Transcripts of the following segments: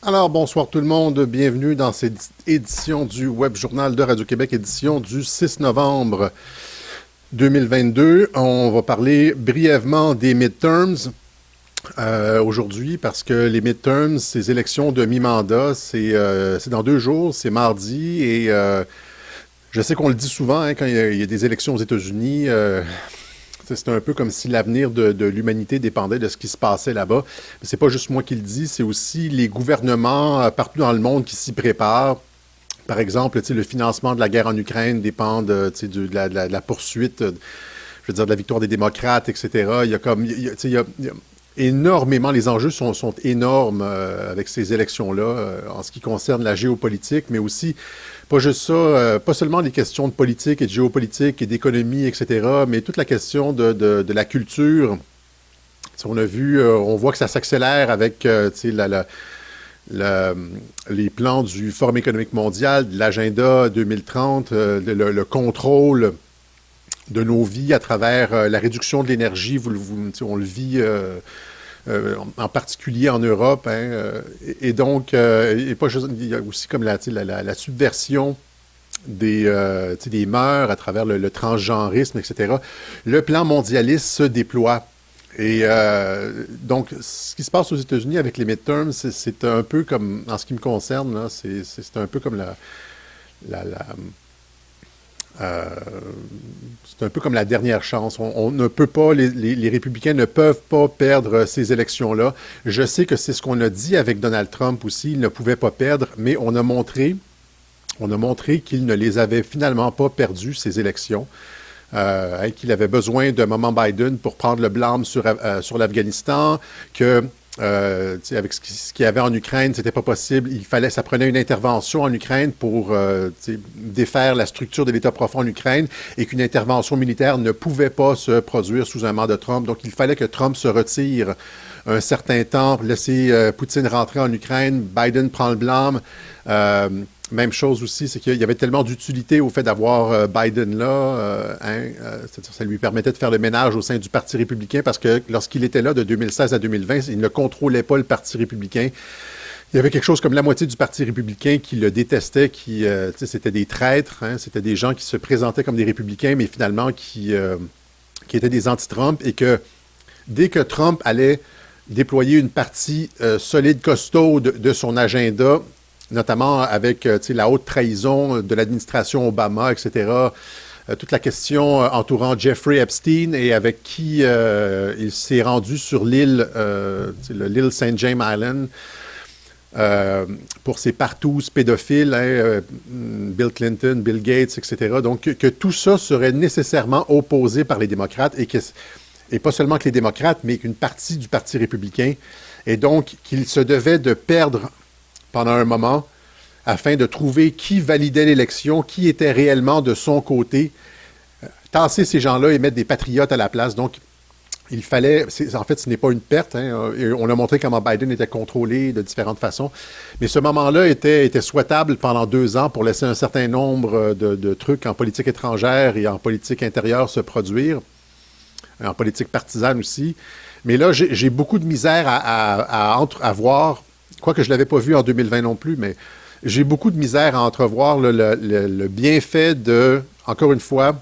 Alors, bonsoir tout le monde. Bienvenue dans cette édition du Web Journal de Radio-Québec, édition du 6 novembre 2022. On va parler brièvement des midterms aujourd'hui parce que les midterms, ces élections de mi-mandat, c'est dans 2 jours, c'est mardi et je sais qu'on le dit souvent quand il y a des élections aux États-Unis. C'est un peu comme si l'avenir de l'humanité dépendait de ce qui se passait là-bas. Mais c'est pas juste moi qui le dis, c'est aussi les gouvernements partout dans le monde qui s'y préparent. Par exemple, le financement de la guerre en Ukraine dépend de la poursuite, je veux dire, de la victoire des démocrates, etc. Il y a énormément, les enjeux sont énormes avec ces élections-là en ce qui concerne la géopolitique, mais aussi, pas juste ça, pas seulement les questions de politique et de géopolitique et d'économie, etc., mais toute la question de la culture. On a vu, on voit que ça s'accélère avec les plans du Forum économique mondial, de l'agenda 2030, le contrôle de nos vies à travers la réduction de l'énergie. On le vit en particulier en Europe. Et donc, et pas juste, il y a aussi comme la subversion des mœurs à travers le transgenrisme, etc. Le plan mondialiste se déploie. Et donc, ce qui se passe aux États-Unis avec les midterms, c'est un peu comme, en ce qui me concerne, là, c'est un peu comme c'est un peu comme la dernière chance. On ne peut pas, les républicains ne peuvent pas perdre ces élections-là. Je sais que c'est ce qu'on a dit avec Donald Trump aussi, il ne pouvait pas perdre, mais on a montré qu'il ne les avait finalement pas perdues, ces élections. Qu'il avait besoin d'un moment Biden pour prendre le blâme sur l'Afghanistan, que avec ce qu'il y avait en Ukraine, c'était pas possible. Ça prenait une intervention en Ukraine pour défaire la structure de l'État profond en Ukraine et qu'une intervention militaire ne pouvait pas se produire sous un mandat de Trump. Donc, il fallait que Trump se retire un certain temps, laisser Poutine rentrer en Ukraine. Biden prend le blâme. Même chose aussi, c'est qu'il y avait tellement d'utilité au fait d'avoir Biden là, ça lui permettait de faire le ménage au sein du Parti républicain parce que lorsqu'il était là de 2016 à 2020, il ne contrôlait pas le Parti républicain. Il y avait quelque chose comme la moitié du Parti républicain qui le détestait, c'était des traîtres, c'était des gens qui se présentaient comme des républicains, mais finalement qui étaient des anti-Trump et que dès que Trump allait déployer une partie solide, costaud de son agenda, notamment avec la haute trahison de l'administration Obama, etc., toute la question entourant Jeffrey Epstein et avec qui il s'est rendu sur l'île St. James Island pour ses partous pédophiles, Bill Clinton, Bill Gates, etc. Donc, que tout ça serait nécessairement opposé par les démocrates et pas seulement que les démocrates, mais qu'une partie du Parti républicain, et donc qu'il se devait de perdre pendant un moment, afin de trouver qui validait l'élection, qui était réellement de son côté, tasser ces gens-là et mettre des patriotes à la place. Donc, il fallait, en fait, ce n'est pas une perte. On a montré comment Biden était contrôlé de différentes façons. Mais ce moment-là était souhaitable pendant 2 ans pour laisser un certain nombre de trucs en politique étrangère et en politique intérieure se produire, en politique partisane aussi. Mais là, j'ai beaucoup de misère à voir, quoique je ne l'avais pas vu en 2020 non plus, mais j'ai beaucoup de misère à entrevoir le bienfait de, encore une fois,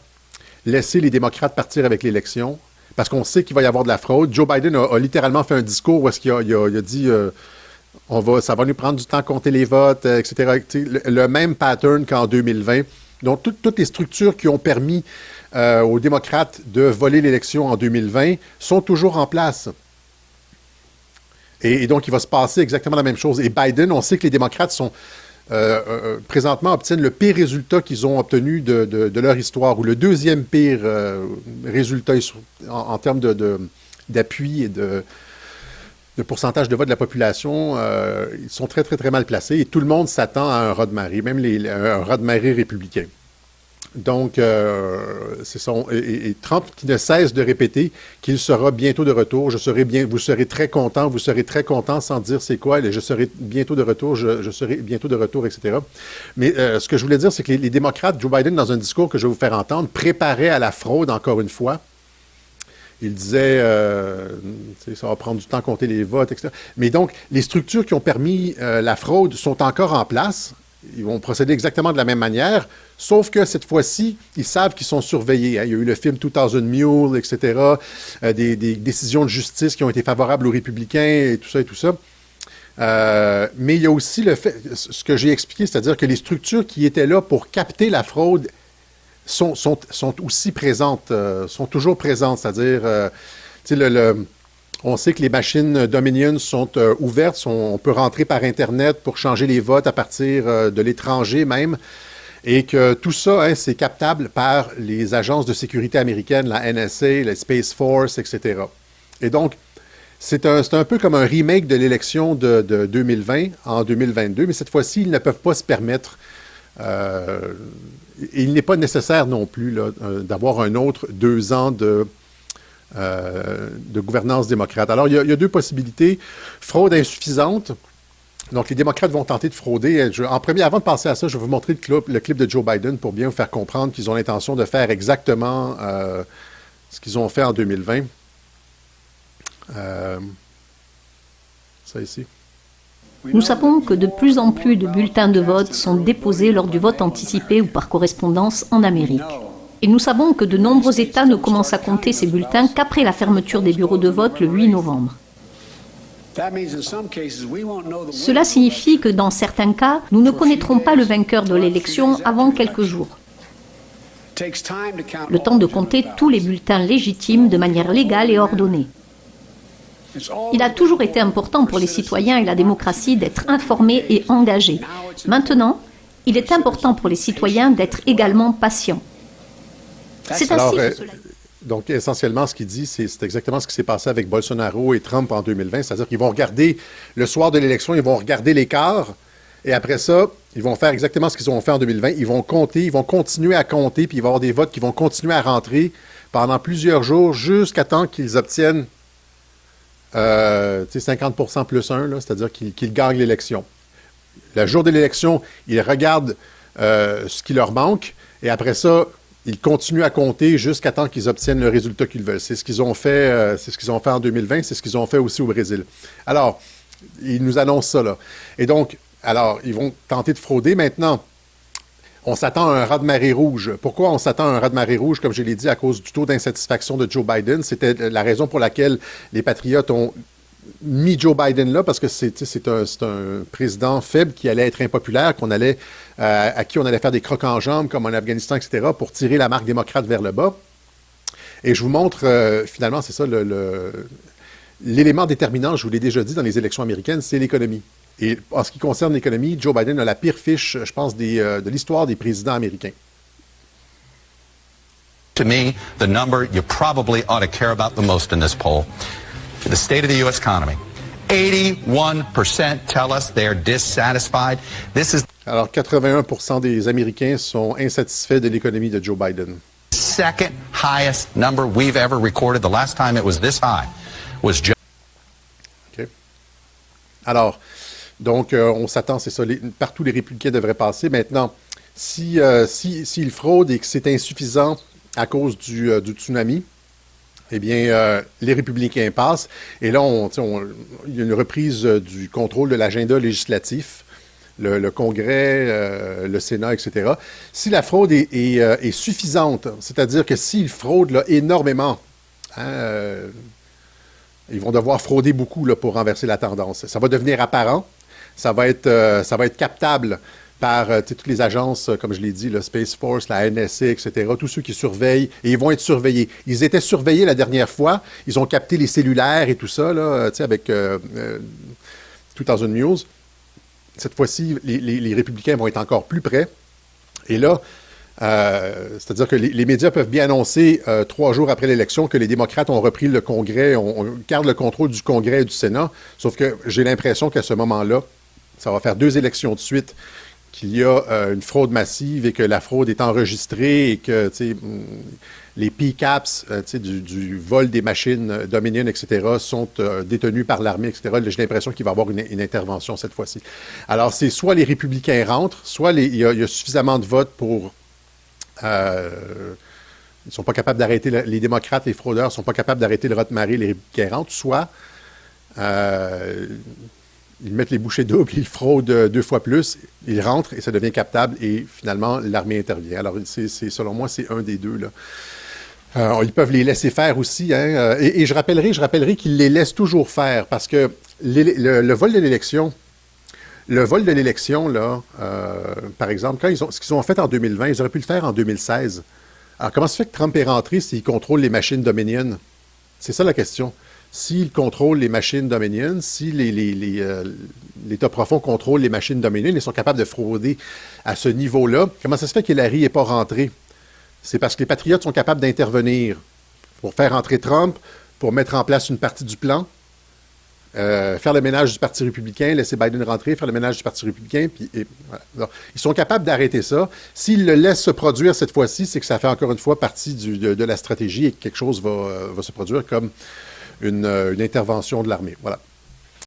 laisser les démocrates partir avec l'élection, parce qu'on sait qu'il va y avoir de la fraude. Joe Biden a littéralement fait un discours où est-ce qu'il a dit ça va nous prendre du temps à compter les votes, etc. Le même pattern qu'en 2020. Donc, toutes les structures qui ont permis aux démocrates de voler l'élection en 2020 sont toujours en place. Et donc, il va se passer exactement la même chose. Et Biden, on sait que les démocrates présentement obtiennent le pire résultat qu'ils ont obtenu de leur histoire, ou le deuxième pire résultat en termes d'appui et de pourcentage de vote de la population. Ils sont très, très, très mal placés et tout le monde s'attend à un ras-de-marée, même un ras-de-marée républicain. Donc, et Trump qui ne cesse de répéter qu'il sera bientôt de retour. Vous serez très content sans dire c'est quoi. Je serai bientôt de retour, je serai bientôt de retour, etc. Mais ce que je voulais dire, c'est que les démocrates, Joe Biden, dans un discours que je vais vous faire entendre, préparait à la fraude, encore une fois. Il disait, ça va prendre du temps à compter les votes, etc. Mais donc, les structures qui ont permis la fraude sont encore en place. Ils vont procéder exactement de la même manière, sauf que cette fois-ci, ils savent qu'ils sont surveillés. Hein. Il y a eu le film 2000 Mules, etc., des décisions de justice qui ont été favorables aux républicains et tout ça et tout ça. Mais il y a aussi le fait, ce que j'ai expliqué, c'est-à-dire que les structures qui étaient là pour capter la fraude sont aussi présentes, sont toujours présentes. C'est-à-dire, on sait que les machines Dominion sont ouvertes, on peut rentrer par Internet pour changer les votes à partir de l'étranger même, et que tout ça, hein, c'est captable par les agences de sécurité américaines, la NSA, la Space Force, etc. Et donc, c'est un peu comme un remake de l'élection de 2020 en 2022, mais cette fois-ci, ils ne peuvent pas se permettre, et il n'est pas nécessaire non plus là, d'avoir un autre 2 ans de gouvernance démocrate. Alors, il y a deux possibilités. Fraude insuffisante. Donc, les démocrates vont tenter de frauder. En premier, avant de passer à ça, je vais vous montrer le clip de Joe Biden pour bien vous faire comprendre qu'ils ont l'intention de faire exactement ce qu'ils ont fait en 2020. Ça ici. Nous savons que de plus en plus de bulletins de vote sont déposés lors du vote anticipé ou par correspondance en Amérique. Et nous savons que de nombreux États ne commencent à compter ces bulletins qu'après la fermeture des bureaux de vote le 8 novembre. Cela signifie que dans certains cas, nous ne connaîtrons pas le vainqueur de l'élection avant quelques jours. Le temps de compter tous les bulletins légitimes de manière légale et ordonnée. Il a toujours été important pour les citoyens et la démocratie d'être informés et engagés. Maintenant, il est important pour les citoyens d'être également patients. C'est ainsi que cela... Donc, essentiellement, ce qu'il dit, c'est exactement ce qui s'est passé avec Bolsonaro et Trump en 2020. C'est-à-dire qu'ils vont regarder, le soir de l'élection, ils vont regarder l'écart, et après ça, ils vont faire exactement ce qu'ils ont fait en 2020. Ils vont compter, ils vont continuer à compter, puis il va y avoir des votes qui vont continuer à rentrer pendant plusieurs jours jusqu'à temps qu'ils obtiennent 50% plus 1, c'est-à-dire qu'ils gagnent l'élection. Le jour de l'élection, ils regardent ce qui leur manque, et après ça, ils continuent à compter jusqu'à temps qu'ils obtiennent le résultat qu'ils veulent. C'est ce qu'ils ont fait, en 2020, c'est ce qu'ils ont fait aussi au Brésil. Alors, ils nous annoncent ça, là. Et donc, alors, ils vont tenter de frauder. Maintenant, on s'attend à un raz-de-marée rouge. Pourquoi on s'attend à un raz-de-marée rouge? Comme je l'ai dit, à cause du taux d'insatisfaction de Joe Biden. C'était la raison pour laquelle les patriotes ont mis Joe Biden là, parce que c'est un président faible qui allait être impopulaire, à qui on allait faire des crocs en jambes, comme en Afghanistan, etc., pour tirer la marque démocrate vers le bas. Et je vous montre, finalement, c'est ça, l'élément déterminant, je vous l'ai déjà dit, dans les élections américaines, c'est l'économie. Et en ce qui concerne l'économie, Joe Biden a la pire fiche, je pense, de l'histoire des présidents américains. To me, the number you probably ought to care about the most in this poll, the state of the U.S. economy. 81% tell us they're dissatisfied. Alors, 81% des Américains sont insatisfaits de l'économie de Joe Biden. Second highest number we've ever recorded. The last time it was this high was Joe. OK. Alors, donc, on s'attend, c'est ça, partout les républicains devraient passer. Maintenant, s'ils fraudent et que c'est insuffisant à cause du tsunami, eh bien, les républicains passent. Et là, il y a une reprise du contrôle de l'agenda législatif, le Congrès, le Sénat, etc. Si la fraude est suffisante, c'est-à-dire que s'ils fraudent là, énormément, ils vont devoir frauder beaucoup là, pour renverser la tendance. Ça va devenir apparent, ça va être captable par toutes les agences, comme je l'ai dit, le Space Force, la NSA, etc., tous ceux qui surveillent, et ils vont être surveillés. Ils étaient surveillés la dernière fois, ils ont capté les cellulaires et tout ça, là, avec 2000 Mules. Cette fois-ci, les républicains vont être encore plus près. Et là, c'est-à-dire que les médias peuvent bien annoncer 3 jours après l'élection que les démocrates ont repris le Congrès, on garde le contrôle du Congrès et du Sénat, sauf que j'ai l'impression qu'à ce moment-là, ça va faire 2 élections de suite, qu'il y a une fraude massive et que la fraude est enregistrée et que les PCAPs du vol des machines Dominion, etc., sont détenus par l'armée, etc. J'ai l'impression qu'il va y avoir une intervention cette fois-ci. Alors, c'est soit les républicains rentrent, soit il y a suffisamment de votes pour Ils ne sont pas capables d'arrêter, les démocrates, les fraudeurs ne sont pas capables d'arrêter le Rotemary, les républicains rentrent, soit ils mettent les bouchées doubles, ils fraudent 2 fois plus, ils rentrent et ça devient captable et finalement l'armée intervient. Alors selon moi, c'est un des deux, là. Ils peuvent les laisser faire aussi, hein, et je rappellerai qu'ils les laissent toujours faire parce que le vol de l'élection, là, par exemple, ce qu'ils ont fait en 2020, ils auraient pu le faire en 2016. Alors, comment se fait que Trump est rentré s'il contrôle les machines Dominion? C'est ça la question. S'il contrôle les machines Dominion, si l'État profond contrôle les machines Dominion, ils sont capables de frauder à ce niveau-là, comment ça se fait qu'Hillary n'est pas rentrée? C'est parce que les patriotes sont capables d'intervenir pour faire entrer Trump, pour mettre en place une partie du plan, faire le ménage du Parti républicain, laisser Biden rentrer, faire le ménage du Parti républicain. Voilà. Alors, ils sont capables d'arrêter ça. S'ils le laissent se produire cette fois-ci, c'est que ça fait encore une fois partie de la stratégie et que quelque chose va se produire comme une intervention de l'armée. Voilà.